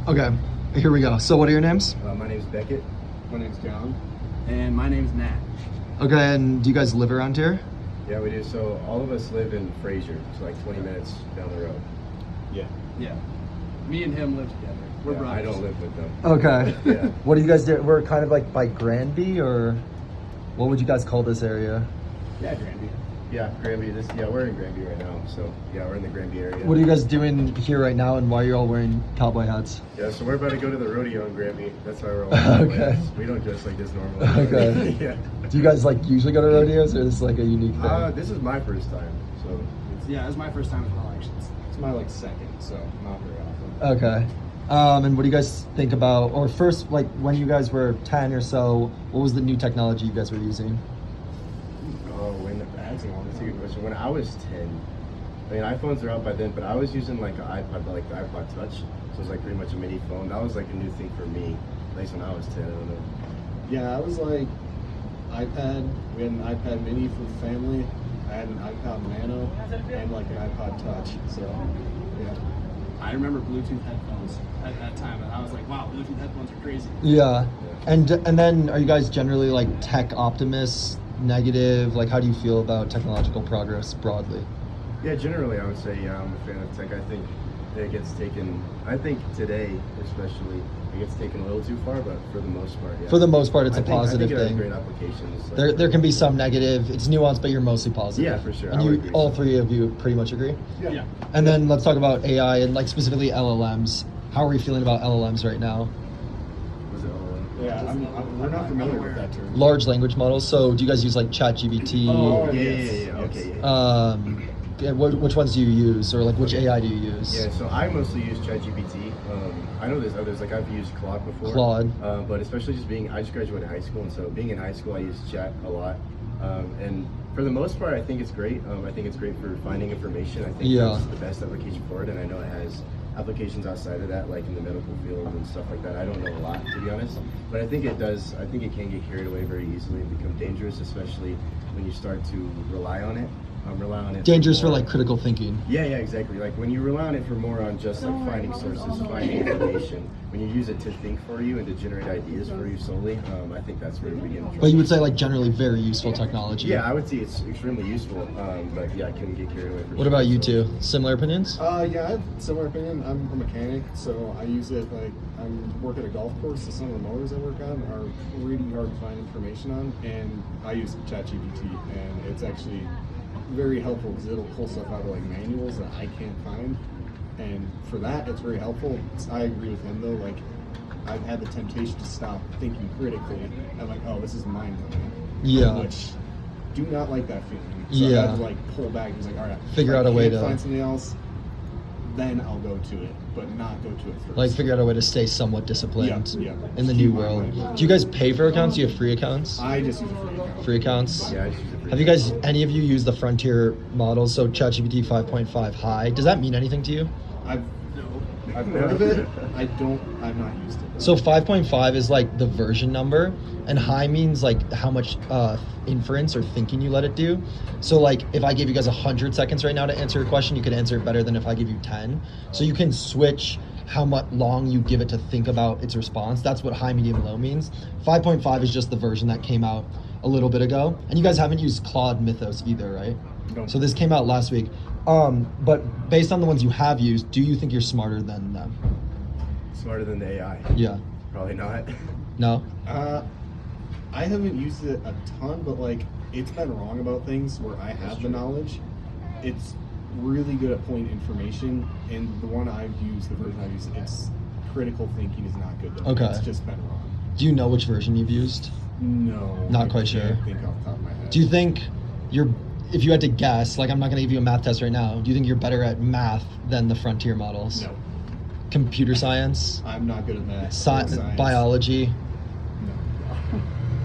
Okay, here we go. So what are your names? My name's Beckett. My name's John. And my name's Nat. Okay, and do you guys live around here? Yeah, we do. So all of us live in Fraser, so like 20 minutes down the road. Yeah. Me and him live together. We're Yeah, brothers. I don't live with them. Okay. Yeah. What do you guys do? We're kind of like by Granby, or what would you guys call this area? Yeah, Granby. Yeah, Granby. We're in Granby right now. So yeah, we're in the Granby area. What are you guys doing here right now, and why are you all wearing cowboy hats? Yeah, so we're about to go to the rodeo in Granby. That's why we're all Okay. We don't dress like this normally. Okay. Yeah. Do you guys like usually go to rodeos, or is this like a unique thing? This is my first time. So It's my first time as well, actually. It's my second, so not very often. Okay. And what do you guys think about, or first, like when you guys were 10 or so, what was the new technology you guys were using? that's a good question. When I was 10, I mean iPhones are out by then, but I was using like an iPod, like the iPod Touch. So it was like pretty much a mini phone. That was like a new thing for me, at least when I was 10. I don't know. Yeah, I was like iPad. We had an iPad mini for the family. I had an iPod Nano and like an iPod Touch. So, yeah. I remember Bluetooth headphones at that time, and I was like, wow, Bluetooth headphones are crazy. Yeah. And then are you guys generally like tech optimists, negative? Like how do you feel about technological progress broadly? Yeah, generally I would say I'm a fan of tech. I think it gets taken, today especially, it gets taken a little too far, but for the most part, yeah. For the most part, it's a positive I think it thing. has great applications. There can be some negative. It's nuanced, but you're mostly positive. Yeah, for sure. And I would you, agree. all three of you, pretty much agree. Yeah. And then let's talk about AI and like specifically LLMs. How are we feeling about LLMs right now? Was it all, Yeah, we're not familiar with that term. Large language models. So do you guys use like ChatGPT? Oh, yeah, yes, okay, yes. yeah. Yeah, which ones do you use, or like which AI do you use? Yeah, so I mostly use ChatGPT. I know there's others, like I've used Claude before. Claude. But especially I just graduated high school, and so being in high school, I use Chat a lot. And for the most part, I think it's great. I think it's great for finding information. I think Yeah. that's the best application for it, and I know it has applications outside of that, like in the medical field and stuff like that. I don't know a lot, to be honest, but I think it does. I think it can get carried away very easily and become dangerous, especially when you start to rely on it. Dangerous for more- like critical thinking. Yeah, exactly. Like when you rely on it for more on just like finding sources, finding information, when you use it to think for you and to generate ideas for you solely, I think that's where we get in trouble. But you would say like generally very useful technology. Yeah, I would say it's extremely useful, but yeah, it can get carried away. What about you two? Similar opinions? Yeah, I have a similar opinion. I'm a mechanic, so I use it like I work at a golf course, so some of the motors I work on are really hard to find information on, and I use ChatGPT, and it's actually very helpful because it'll pull stuff out of like manuals that I can't find, and for that it's very helpful. I agree with him though, like I've had the temptation to stop thinking critically. I'm like, oh, this is mind blowing. Yeah. Which do not like that feeling. So Yeah. I had to like pull back and was like, all right, Figure if out I a way can't to- find something else, then I'll go to it, but not go to it first. Like figure out a way to stay somewhat disciplined Yeah. in the Just new keep my world. mind. Do you guys pay for accounts? Do you have free accounts? I just use a free account. Free accounts? Yeah, I just use it for Have you guys, any of you used the Frontier models? So ChatGPT 5.5 High. Does that mean anything to you? I've heard of it. I've not used it. So 5.5 is like the version number, and high means like how much inference or thinking you let it do. So like if I gave you guys 100 seconds right now to answer a question, you could answer it better than if I give you 10. So you can switch how much long you give it to think about its response. That's what high, medium, low means. 5.5 is just the version that came out a little bit ago. And you guys haven't used Claude Mythos either, right? No. So this came out last week. But based on the ones you have used, do you think you're smarter than them? Smarter than the AI. Yeah. Probably not. No? I haven't used it a ton, but like it's been wrong about things where I have the knowledge. It's really good at pulling information, and the one I've used, the version I've used, it's critical thinking is not good though. Okay. It's just been wrong. Do you know which version you've used? No. Not I quite can't sure. think off the top of my head. Do you think if you had to guess, like I'm not going to give you a math test right now, do you think you're better at math than the Frontier models? No. Computer science? I'm not good at math. Science. Biology? No.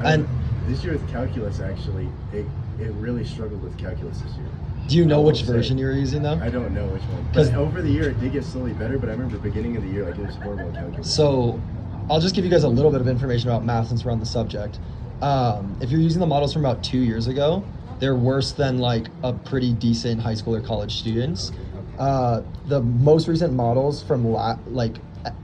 And This year with calculus, actually, it really struggled with calculus this year. do you know I which will say- version you were using though? I don't know which one. 'Cause- But over the year, it did get slowly better, but I remember beginning of the year, like it was horrible at calculus. So I'll just give you guys a little bit of information about math since we're on the subject. If you're using the models from about 2 years ago, they're worse than like a pretty decent high school or college students. The most recent models from like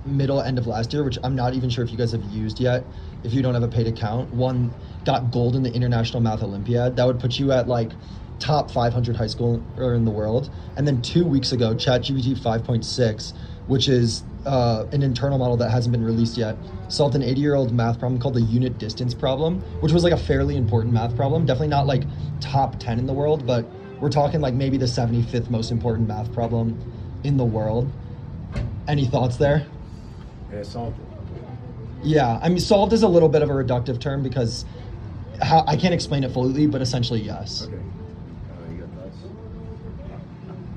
middle end of last year, which I'm not even sure if you guys have used yet. If you don't have a paid account, one got gold in the International Math Olympiad. That would put you at like top 500 high school in the world. And then 2 weeks ago, ChatGPT 5.6, which is an internal model that hasn't been released yet, solved an 80-year-old math problem called the unit distance problem, which was like a fairly important math problem. Definitely not like top 10 in the world, but we're talking like maybe the 75th most important math problem in the world. Any thoughts there? And it solved it. Yeah, I mean, solved is a little bit of a reductive term because I can't explain it fully, but essentially yes. Okay. You got thoughts?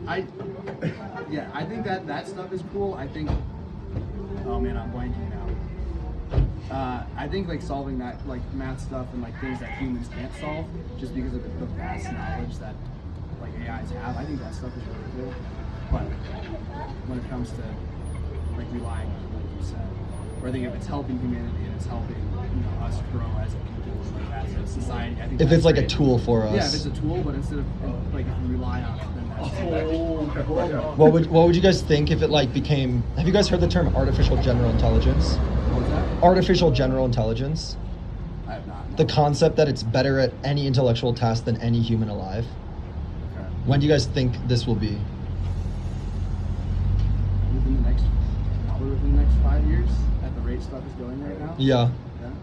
I think that stuff is cool. I think, oh man, I'm blanking now. I think like solving that like math stuff and like things that humans can't solve just because of the vast knowledge that like AIs have. I think that stuff is really cool. But when it comes to like relying on it, like you said, or I think if it's helping humanity and it's helping us grow as a people, like as a society, I think If that's it's like a great. tool for us. Yeah, if it's a tool, but instead of like if you rely on it, then that's What would you guys think if it like became? Have you guys heard the term artificial general intelligence? What was that? Artificial general intelligence. I have not. The concept that it's better at any intellectual task than any human alive. Okay. When do you guys think this will be? Probably within the next 5 years, at the rate stuff is going right now. Yeah.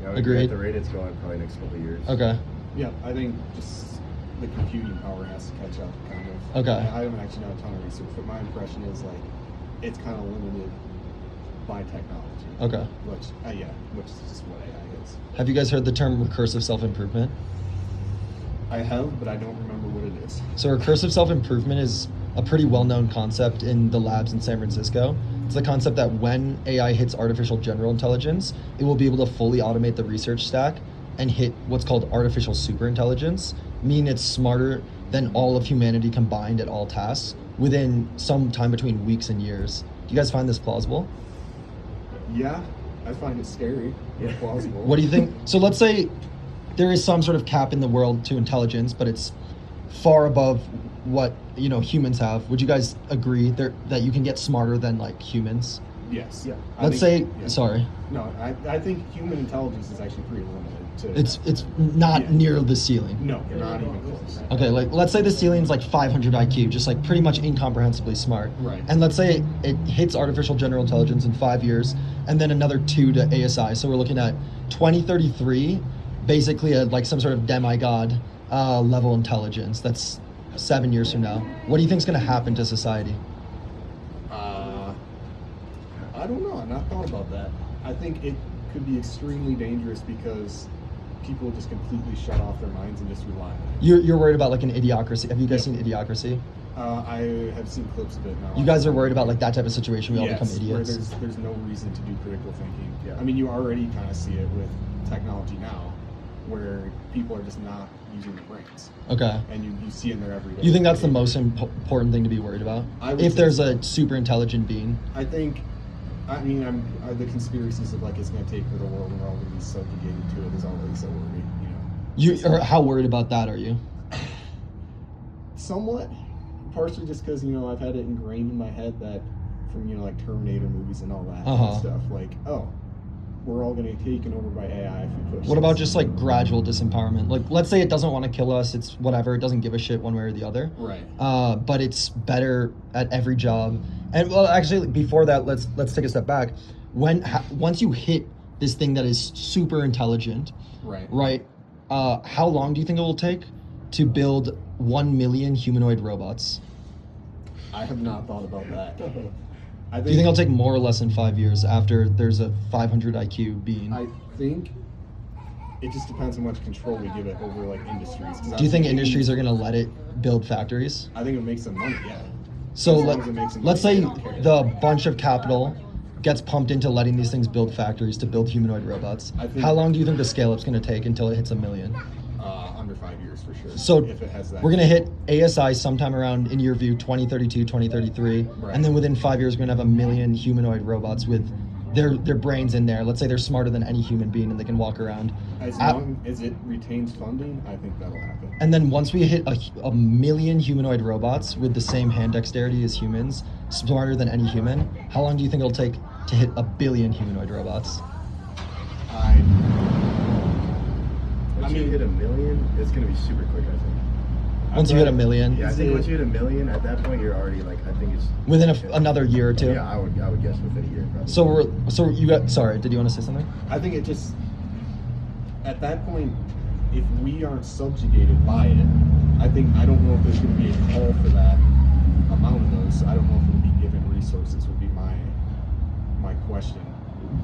Yeah, Agreed. At the rate it's going, probably next couple of years. Okay. Yeah, I think just the computing power has to catch up, kind of. Okay. I haven't actually done a ton of research, but my impression is like it's kind of limited by technology. Okay. Which is just what AI is. Have you guys heard the term recursive self-improvement? I have, but I don't remember what it is. So recursive self-improvement is a pretty well-known concept in the labs in San Francisco. It's the concept that when AI hits artificial general intelligence, it will be able to fully automate the research stack and hit what's called artificial superintelligence, meaning it's smarter than all of humanity combined at all tasks within some time between weeks and years. Do you guys find this plausible? Yeah, I find it scary. Yeah. Plausible. What do you think? So let's say there is some sort of cap in the world to intelligence, but it's far above what humans have. Would you guys agree that you can get smarter than like humans? Yes. Yeah. Sorry, No, I think human intelligence is actually pretty limited. it's not Yeah. near the ceiling. No, not even close. Okay, like let's say the ceiling's like 500 IQ, just like pretty much incomprehensibly smart. Right. And let's say it hits artificial general intelligence in 5 years, and then another 2 to ASI. So we're looking at 2033, basically like some sort of demigod level intelligence. That's 7 years from now. What do you think is going to happen to society? I don't know. I've not thought about that. I think it could be extremely dangerous because people just completely shut off their minds and just rely on it. You're worried about like an idiocracy. Have you guys seen Idiocracy? I have seen clips of it now. You guys are worried about like that type of situation. We all become where idiots. there's no reason to do critical thinking. Yeah. I mean, you already kind of see it with technology now, where people are just not using their brains, Okay. and you see in their everyday. You think that's the behavior. most important thing to be worried about? I would If say there's so. a super intelligent being. I think. I mean, the conspiracies of like it's going to take over the world and we're all going to be subjugated to it is already so worried. Or how worried about that are you? Somewhat, partially just because I've had it ingrained in my head that from like Terminator movies and all that kind Uh-huh. of stuff, like we're all going to get taken over by AI if we push. What about this. just like gradual disempowerment? Like, let's say it doesn't want to kill us. It's whatever. It doesn't give a shit one way or the other. Right. But it's better at every job. And well, actually, before that, let's take a step back. Once you hit this thing that is super intelligent, Right. how long do you think it will take to build 1 million humanoid robots? I have not thought about that. I Do you think it'll take more or less than 5 years after there's a 500 IQ being? I think it just depends how much control we give it over like industries. 'Cause Do you think I'm industries are going to let it build factories? I think it makes them money. Yeah. So As long as it makes them let's money, say I don't care. the bunch of capital gets pumped into letting these things build factories to build humanoid robots. I think- How long do you think the scale up's going to take until it hits 1 million? Under 5 years for sure. So if it has that, we're going to hit ASI sometime around, in your view, 2032, 2033. Right. And then within 5 years, we're going to have 1 million humanoid robots with their brains in there. Let's say they're smarter than any human being and they can walk around. As At- long as it retains funding, I think that'll happen. And then once we hit a million humanoid robots with the same hand dexterity as humans, smarter than any human, how long do you think it'll take to hit a billion humanoid robots? Once you hit a million, it's gonna be super quick. I think. Once you hit a million, Yeah, I think once you hit a million, at that point you're already like, I think it's within another year or two. Yeah, I would guess within a year probably. So you got. Sorry, did you want to say something? I think it just, at that point, if we aren't subjugated by it, I don't know if there's going to be a call for that amount of those. I don't know if it'll be given resources would be my question.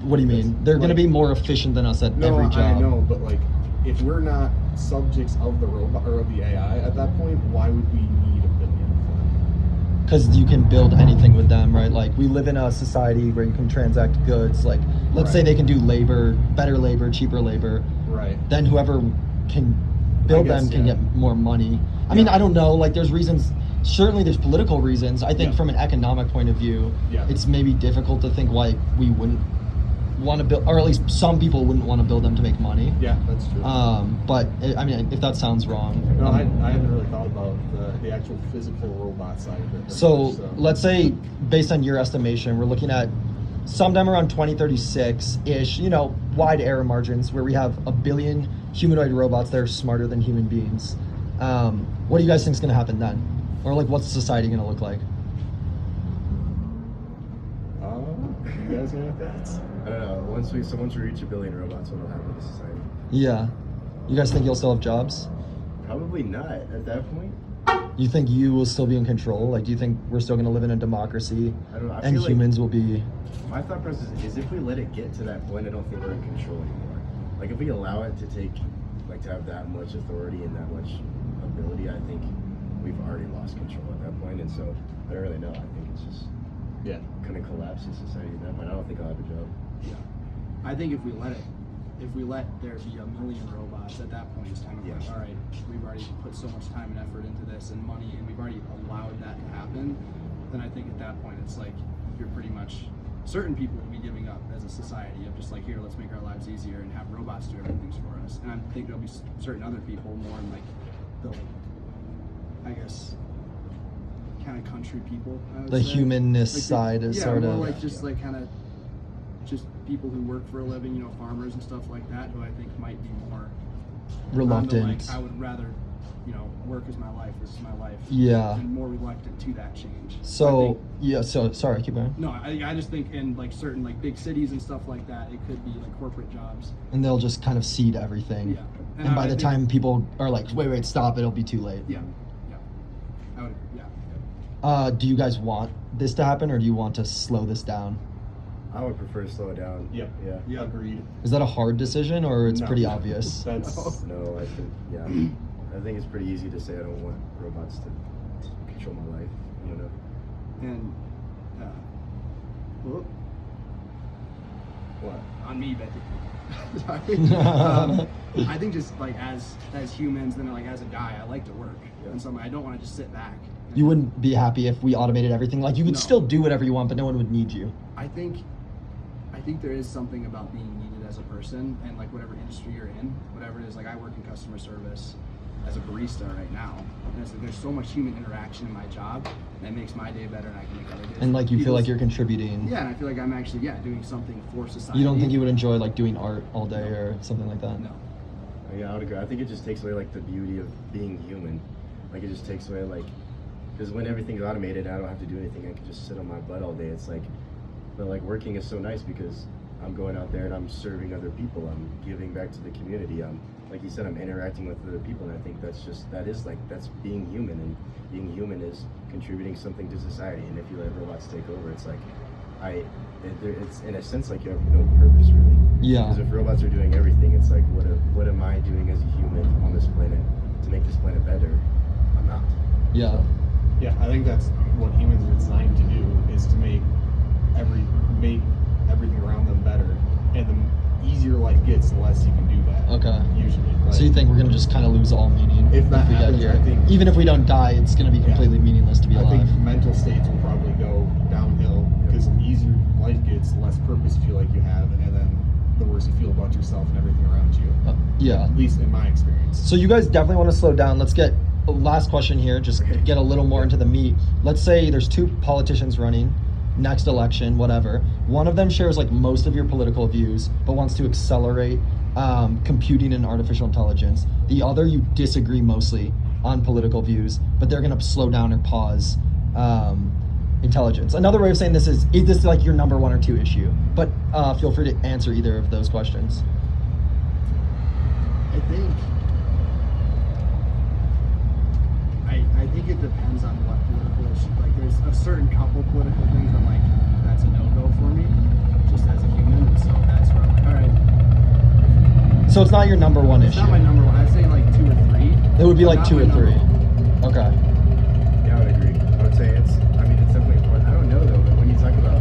What do you mean? They're going to be more efficient than us at every job. I know, but like, if we're not subjects of the robot or of the AI at that point, why would we need a billion of them? Because you can build anything with them, right? Like we live in a society where you can transact goods. Like let's say they can do labor, better labor, cheaper labor. Right. Then whoever can build them can get more money. I mean, I don't know. Like there's reasons. Certainly, there's political reasons. I think from an economic point of view, it's maybe difficult to think why we wouldn't want to build, or at least some people wouldn't want to build them to make money. Yeah, that's true. But I mean, if that sounds wrong. No, I hadn't really thought about the actual physical robot side of it. So let's say, based on your estimation, we're looking at sometime around 2036-ish, wide error margins where we have a billion humanoid robots that are smarter than human beings. What do you guys think is going to happen then? Or like, what's society going to look like? You guys know what that's? I don't know. Once we reach a billion robots, what'll happen to society? Yeah. You guys think you'll still have jobs? Probably not at that point. You think you will still be in control? Like, do you think we're still going to live in a democracy? I don't know. And humans will be... My thought process is if we let it get to that point, I don't think we're in control anymore. Like, if we allow it to to have that much authority and that much ability, I think we've already lost control at that point. And so, I don't really know. I think it's just kind of collapses society at that point. I don't think I'll have a job. Yeah. I think if we let there be a million robots, at that point it's kind of like, all right, we've already put so much time and effort into this and money, and we've already allowed that to happen, then I think at that point it's like you're pretty much, certain people will be giving up as a society of just like, here, let's make our lives easier and have robots do everything for us. And I think there'll be certain other people more in like the, I guess, kind of country people. The humanness side is sort of... more like just like kind of just people who work for a living, farmers and stuff like that, who I think might be more reluctant. I would rather, work is my life, this is my life. Yeah. And more reluctant to that change. So, sorry, keep going. No, I just think in like certain like big cities and stuff like that, it could be like corporate jobs. And they'll just kind of seed everything. Yeah. And by the time people are like, wait, stop, it'll be too late. Yeah. I would, yeah. Do you guys want this to happen, or do you want to slow this down? I would prefer to slow it down. Yep. Yeah. Agreed. Is that a hard decision, or it's No. pretty obvious? That's No, I think, I think it's pretty easy to say I don't want robots to control my life, And, whoop, What? on me, Beckett. Sorry. I think just like as humans, then like as a guy, I like to work, and so I don't want to just sit back. You wouldn't be happy if we automated everything? Like, you could No. still do whatever you want, but no one would need you. I think there is something about being needed as a person, and like whatever industry you're in, whatever it is. Like I work in customer service as a barista right now, and it's like there's so much human interaction in my job that makes my day better, and I can make other days. And like, you feel people's- like you're contributing. Yeah, and I feel like I'm actually doing something for society. You don't think you would enjoy like doing art all day or something like that? No. Yeah, I would agree. I think it just takes away like the beauty of being human. Like it just takes away like, because when everything's automated, I don't have to do anything. I can just sit on my butt all day. It's like, but like working is so nice because I'm going out there and I'm serving other people. I'm giving back to the community. Like you said, I'm interacting with other people, and I think that's being human. And being human is contributing something to society. And if you let robots take over, it's like, it's in a sense like you have no purpose really. Yeah. Because if robots are doing everything, it's like, what am I doing as a human on this planet to make this planet better? I'm not. Yeah. Yeah, I think that's what humans are designed to do, is to make everything around them better. And the easier life gets, the less you can do that. Okay. Usually. Right? So you think we're gonna just kind of lose all meaning If that we happens, get here? I think- Even if we don't die, it's gonna be completely meaningless to be I alive. think mental states will probably go downhill because the easier life gets, it's the less purpose you feel like you have, and then the worse you feel about yourself and everything around you. Yeah. At least in my experience. So you guys definitely want to slow down. Let's get a last question here, just Okay. get a little more into the meat. Let's say there's two politicians running, next election, whatever. One of them shares like most of your political views, but wants to accelerate computing and artificial intelligence. The other, you disagree mostly on political views, but they're going to slow down or pause intelligence. Another way of saying this is this like your number one or two issue? But feel free to answer either of those questions. I think it depends on what political issue. Like, there's a certain couple political things I'm like, that's a no-go for me, just as a human, and so that's where I'm like, all right. So it's not your number one It's issue. not my number one. I'd say like 2 or 3. It would be but like not 2 my or number 3. one. Okay. Yeah, I would agree. I would say it's definitely important. I don't know though, but when you talk about,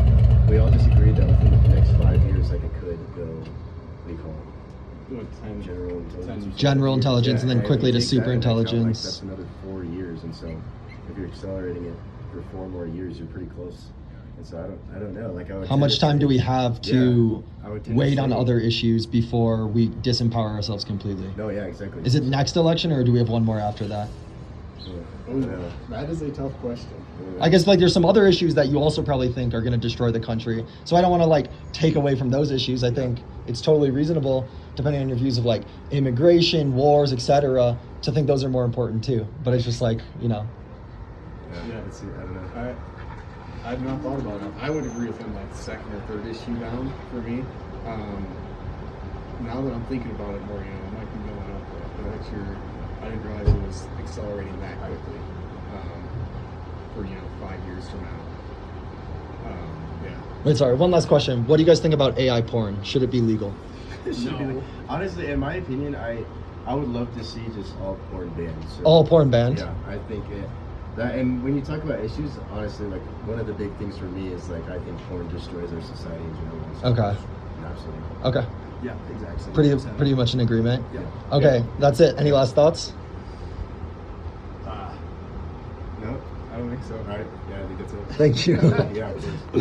we all just agreed that within the next 5 years, like it could go, what do you call it? General intelligence. General intelligence, and then if quickly you to take that super into account, like, intelligence. that's another 4 years, and so if you're accelerating it for 4 more years, you're pretty close. And so I don't know. Like, I would How tend much to time say- do we have to I would tend to wait on say- other issues before we disempower ourselves completely? No, yeah, exactly. Is it next election, or do we have one more after that? Yeah, I Ooh, don't know. that is a tough question. I guess like there's some other issues that you also probably think are going to destroy the country. So I don't want to like take away from those issues. I think it's totally reasonable, depending on your views of like immigration, wars, etc., to think those are more important too. But it's just like, you know, Yeah, let's see. I don't know. I've not thought about it. I would agree with him, like second or third issue down for me. Now that I'm thinking about it more, you know, it might be going up, but next year, I didn't realize it was accelerating that quickly. For 5 years from now. Yeah. wait, sorry, one last question. What do you guys think about AI porn? Should it be legal? No. Honestly, in my opinion, I would love to see just all porn banned. So, All porn banned? Yeah, I think that. And when you talk about issues, honestly, like one of the big things for me is like I think porn destroys our society in general. So, Okay. Absolutely. Okay. Yeah, exactly. Pretty much in agreement. Yeah. Okay, that's it. Any last thoughts? No, I don't think so. All right. Yeah, I think that's it. Thank you. Yeah. Of course.